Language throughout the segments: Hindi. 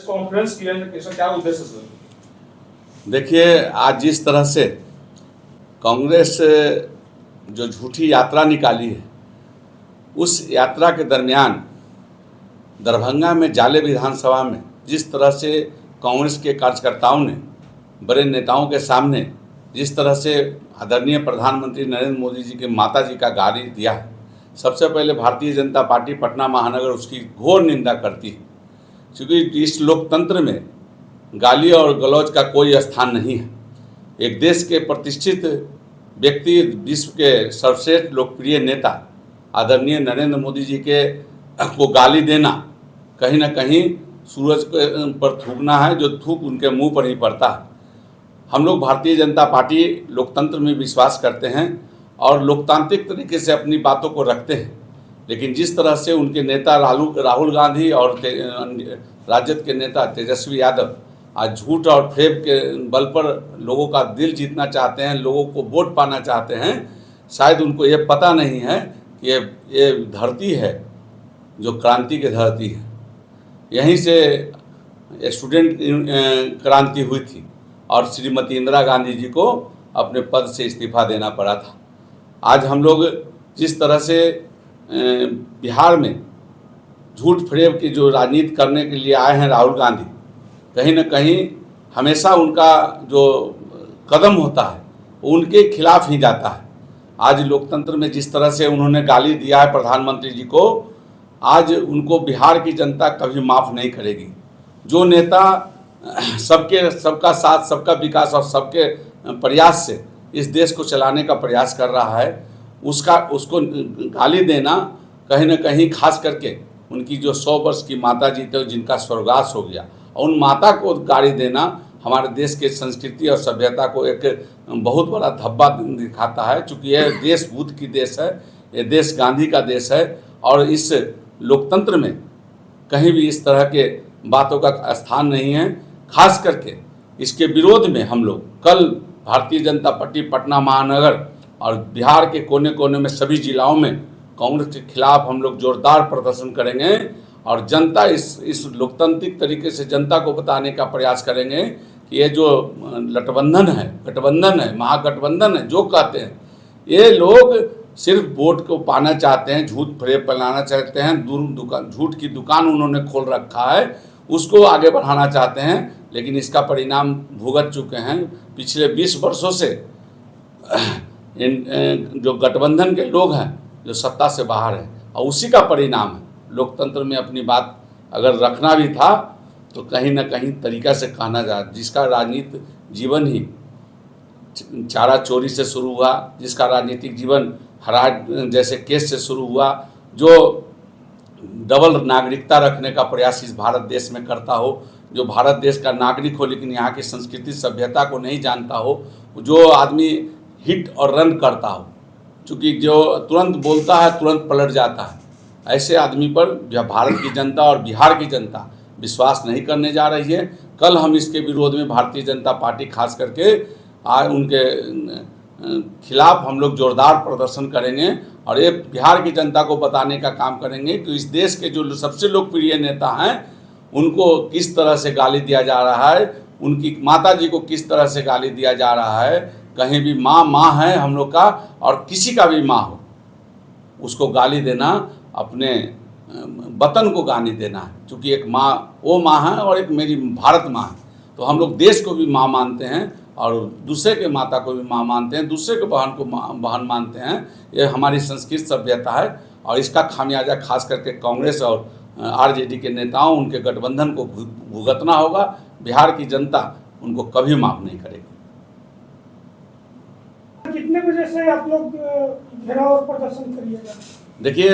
कॉन्फ्रेंस किया है, कैसा क्या उद्देश्य सर? देखिए, आज जिस तरह से कांग्रेस जो झूठी यात्रा निकाली है, उस यात्रा के दरमियान दरभंगा में जाले विधानसभा में जिस तरह से कांग्रेस के कार्यकर्ताओं ने बड़े नेताओं के सामने जिस तरह से आदरणीय प्रधानमंत्री नरेंद्र मोदी जी के माता जी का गाली दिया है, सबसे पहले भारतीय जनता पार्टी पटना महानगर उसकी घोर निंदा करती है, क्योंकि इस लोकतंत्र में गाली और गलौज का कोई स्थान नहीं है। एक देश के प्रतिष्ठित व्यक्ति, विश्व के सर्वश्रेष्ठ लोकप्रिय नेता आदरणीय नरेंद्र मोदी जी के को गाली देना कहीं ना कहीं सूरज पर थूकना है, जो थूक उनके मुंह पर ही पड़ता है। हम लोग भारतीय जनता पार्टी लोकतंत्र में विश्वास करते हैं और लोकतांत्रिक तरीके से अपनी बातों को रखते हैं, लेकिन जिस तरह से उनके नेता राहुल गांधी और राजद के नेता तेजस्वी यादव आज झूठ और फेब के बल पर लोगों का दिल जीतना चाहते हैं, लोगों को वोट पाना चाहते हैं, शायद उनको ये पता नहीं है कि ये धरती है जो क्रांति की धरती है। यहीं से स्टूडेंट क्रांति हुई थी और श्रीमती इंदिरा गांधी जी को अपने पद से इस्तीफा देना पड़ा था। आज हम लोग जिस तरह से बिहार में झूठ फरेब की जो राजनीति करने के लिए आए हैं राहुल गांधी, कहीं ना कहीं हमेशा उनका जो कदम होता है उनके खिलाफ ही जाता है। आज लोकतंत्र में जिस तरह से उन्होंने गाली दिया है प्रधानमंत्री जी को, आज उनको बिहार की जनता कभी माफ़ नहीं करेगी। जो नेता सबका साथ, सबका विकास और सबके प्रयास से इस देश को चलाने का प्रयास कर रहा है, उसको गाली देना कहीं ना कहीं खास करके उनकी जो 100 वर्ष की माता जी थे जिनका स्वर्गवास हो गया, और उन माता को गाली देना हमारे देश के संस्कृति और सभ्यता को एक बहुत बड़ा धब्बा दिखाता है। चूँकि यह देश बुद्ध की देश है, ये देश गांधी का देश है, और इस लोकतंत्र में कहीं भी इस तरह के बातों का स्थान नहीं है। खास करके इसके विरोध में हम लोग कल भारतीय जनता पार्टी पटना महानगर और बिहार के कोने कोने में सभी जिलाओं में कांग्रेस के खिलाफ हम लोग जोरदार प्रदर्शन करेंगे, और जनता इस लोकतांत्रिक तरीके से जनता को बताने का प्रयास करेंगे कि ये जो गठबंधन है, महागठबंधन है, जो कहते हैं ये लोग सिर्फ वोट को पाना चाहते हैं, झूठ फरेब फैलाना चाहते हैं, झूठ की दुकान उन्होंने खोल रखा है, उसको आगे बढ़ाना चाहते हैं, लेकिन इसका परिणाम भुगत चुके हैं। पिछले 20 वर्षों से जो गठबंधन के लोग हैं जो सत्ता से बाहर हैं, और उसी का परिणाम है। लोकतंत्र में अपनी बात अगर रखना भी था तो कहीं ना कहीं तरीका से कहना जा, जिसका राजनीतिक जीवन ही चारा चोरी से शुरू हुआ, जिसका राजनीतिक जीवन हराज जैसे केस से शुरू हुआ, जो डबल नागरिकता रखने का प्रयास इस भारत देश में करता हो, जो भारत देश का नागरिक हो लेकिन यहाँ की संस्कृति सभ्यता को नहीं जानता हो, जो आदमी हिट और रन करता हो, चूँकि जो तुरंत बोलता है तुरंत पलट जाता है, ऐसे आदमी पर भारत की जनता और बिहार की जनता विश्वास नहीं करने जा रही है। कल हम इसके विरोध में भारतीय जनता पार्टी खास करके आज उनके खिलाफ हम लोग जोरदार प्रदर्शन करेंगे, और ये बिहार की जनता को बताने का काम करेंगे कि इस देश के जो सबसे लोकप्रिय नेता हैं उनको किस तरह से गाली दिया जा रहा है, उनकी माता जी को किस तरह से गाली दिया जा रहा है। कहीं भी माँ है हम लोग का, और किसी का भी माँ हो उसको गाली देना अपने वतन को गाली देना है, क्योंकि एक माँ वो माँ है और एक मेरी भारत माँ है। तो हम लोग देश को भी माँ मानते हैं और दूसरे के माता को भी माँ मानते हैं, दूसरे के बहन को बहन मानते हैं। ये हमारी संस्कृत सभ्यता है, और इसका खामियाजा खास करके कांग्रेस और आरजेडी के नेताओं, उनके गठबंधन को भुगतना होगा। बिहार की जनता उनको कभी माफ़ नहीं करेगी। कितने बजे से आप लोग घेराव और प्रदर्शन करिएगा? देखिए,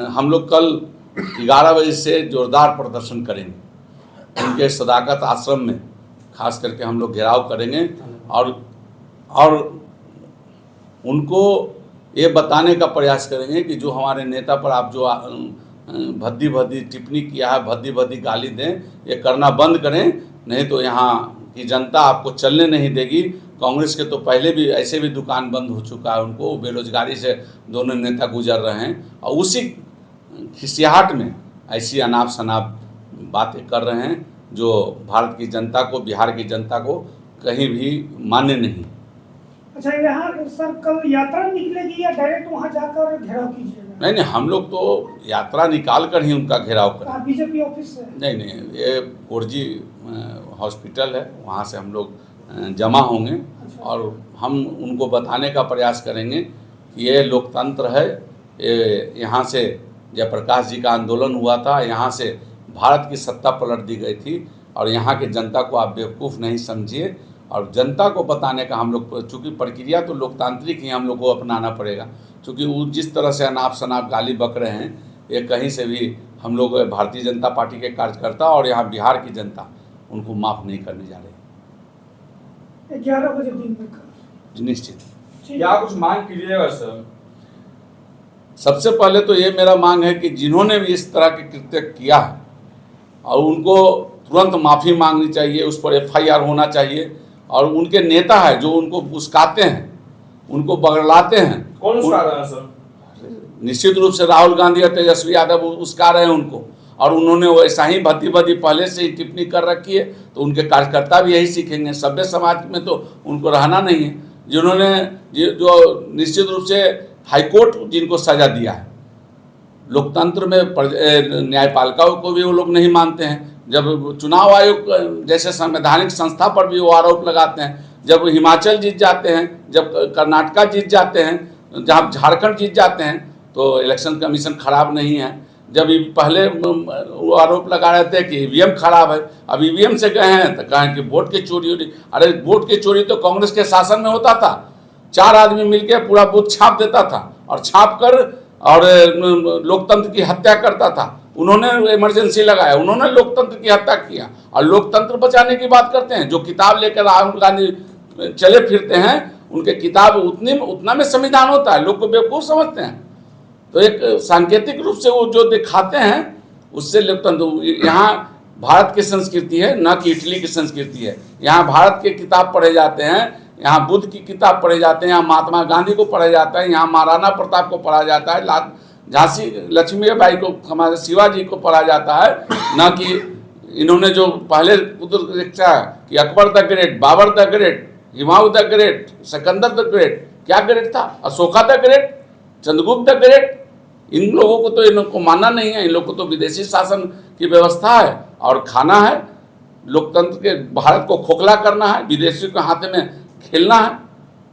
हम लोग कल 11 बजे से जोरदार प्रदर्शन करेंगे। उनके सदाकत आश्रम में खास करके हम लोग घेराव करेंगे, और उनको ये बताने का प्रयास करेंगे कि जो हमारे नेता पर आप जो भद्दी भद्दी टिप्पणी किया है, भद्दी भद्दी गाली दें, ये करना बंद करें, नहीं तो यहाँ की जनता आपको चलने नहीं देगी। कांग्रेस के तो पहले भी ऐसे भी दुकान बंद हो चुका है, उनको बेरोजगारी से दोनों नेता गुजर रहे हैं, और उसी खिसियाहट में ऐसी अनाप शनाप बातें कर रहे हैं जो भारत की जनता को, बिहार की जनता को कहीं भी मान्य नहीं। अच्छा, यहाँ सर कल यात्रा निकलेगी या डायरेक्ट वहाँ जाकर घेराव कीजिएगा? नहीं, हम लोग तो यात्रा निकाल कर ही उनका घेराव करें। बीजेपी ऑफिस से? नहीं, ये कोरजी हॉस्पिटल है, वहाँ से हम लोग जमा होंगे। अच्छा। और हम उनको बताने का प्रयास करेंगे कि ये लोकतंत्र है। यहाँ से जयप्रकाश जी का आंदोलन हुआ था, यहाँ से भारत की सत्ता पलट दी गई थी, और यहाँ की जनता को आप बेवकूफ़ नहीं समझिए। और जनता को बताने का हम लोग, चूँकि प्रक्रिया तो लोकतांत्रिक ही हम लोग को अपनाना पड़ेगा, क्योंकि वो जिस तरह से अनाप शनाप गाली बक रहे हैं, ये कहीं से भी हम लोग भारतीय जनता पार्टी के कार्यकर्ता और यहाँ बिहार की जनता उनको माफ़ नहीं करने जा रहे। 11 बजे दिन में निश्चित। क्या कुछ मांग कीजिएगा सर? सबसे पहले तो ये मेरा मांग है कि जिन्होंने भी इस तरह के कृत्य किया है और उनको तुरंत माफ़ी मांगनी चाहिए, उस पर FIR होना चाहिए। और उनके नेता है जो उनको उस्काते हैं, उनको बगलाते हैं। कौन उस्का रहा है सर? निश्चित रूप से राहुल गांधी और तेजस्वी यादव उस्का रहे हैं उनको, और उन्होंने वैसा ही भद्दी पहले से ही टिप्पणी कर रखी है, तो उनके कार्यकर्ता भी यही सीखेंगे। सभ्य समाज में तो उनको रहना नहीं है। जिन्होंने जो निश्चित रूप से हाईकोर्ट जिनको सजा दिया है, लोकतंत्र में न्यायपालिका को भी वो लोग नहीं मानते हैं। जब चुनाव आयोग जैसे संवैधानिक संस्था पर भी वो आरोप लगाते हैं, जब हिमाचल जीत जाते हैं, जब कर्नाटका जीत जाते हैं, जहाँ झारखंड जीत जाते हैं, तो इलेक्शन कमीशन खराब नहीं है। जब पहले वो आरोप लगा रहे थे कि EVM खराब है, अब EVM से गए हैं तो कहें कि वोट की चोरी हो रही। अरे वोट की चोरी तो कांग्रेस के शासन में होता था। 4 आदमी मिलकर पूरा बूथ छाप देता था और छाप कर और लोकतंत्र की हत्या करता था। उन्होंने इमरजेंसी लगाया, उन्होंने लोकतंत्र की हत्या किया, और लोकतंत्र बचाने की बात करते हैं। जो किताब लेकर राहुल गांधी चले फिरते हैं, उनके किताब उतना में संविधान होता है, लोग को बेवकूफ़ समझते हैं। तो एक सांकेतिक रूप से वो जो दिखाते हैं उससे लोकतंत्र, यहाँ भारत की संस्कृति है, न कि इटली की संस्कृति है। यहाँ भारत के किताब पढ़े जाते हैं, यहाँ बुद्ध की किताब पढ़े जाते हैं, यहाँ महात्मा गांधी को पढ़ा जाता है, यहाँ महाराणा प्रताप को पढ़ा जाता है, झांसी लक्ष्मीबाई को, हमारे शिवाजी को पढ़ा जाता है, न कि इन्होंने जो पहले लिखा कि Akbar the great, Babur the great, Humayun the great, Sikandar the great. क्या ग्रेट था? Ashoka the great, Chandragupta the great. इन लोगों को तो इन लोगों को मानना नहीं है। इन लोगों को तो विदेशी शासन की व्यवस्था है और खाना है, लोकतंत्र के भारत को खोखला करना है, विदेशियों के हाथ में खेलना है।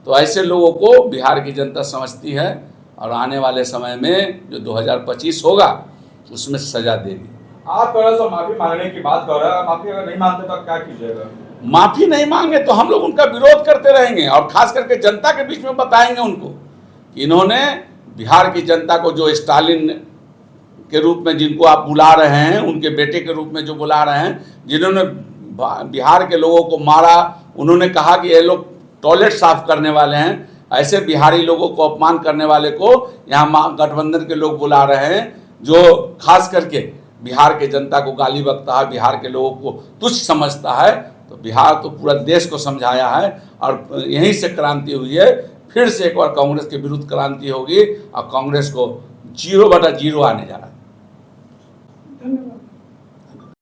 तो ऐसे लोगों को बिहार की जनता समझती है, और आने वाले समय में जो 2025 होगा उसमें सजा देगी। आप थोड़ा सा माफी मांगने की बात कर रहे हैं, माफी अगर नहीं मानते तो क्या कीजिएगा? माफी नहीं मांगे तो हम लोग उनका विरोध करते रहेंगे, और खास करके जनता के बीच में बताएंगे उनको कि इन्होंने बिहार की जनता को, जो स्टालिन के रूप में जिनको आप बुला रहे हैं, उनके बेटे के रूप में जो बुला रहे हैं, जिन्होंने बिहार के लोगों को मारा, उन्होंने कहा कि ये लोग टॉयलेट साफ करने वाले हैं, ऐसे बिहारी लोगों को अपमान करने वाले को यहाँ गठबंधन के लोग बुला रहे हैं, जो खास करके बिहार के जनता को गाली बकता है, बिहार के लोगों को तुच्छ समझता है। तो बिहार तो पूरा देश को समझाया है, और यहीं से क्रांति हुई है। फिर से एक बार कांग्रेस के विरुद्ध क्रांति होगी, और कांग्रेस को 0/0 आने जा रहा है।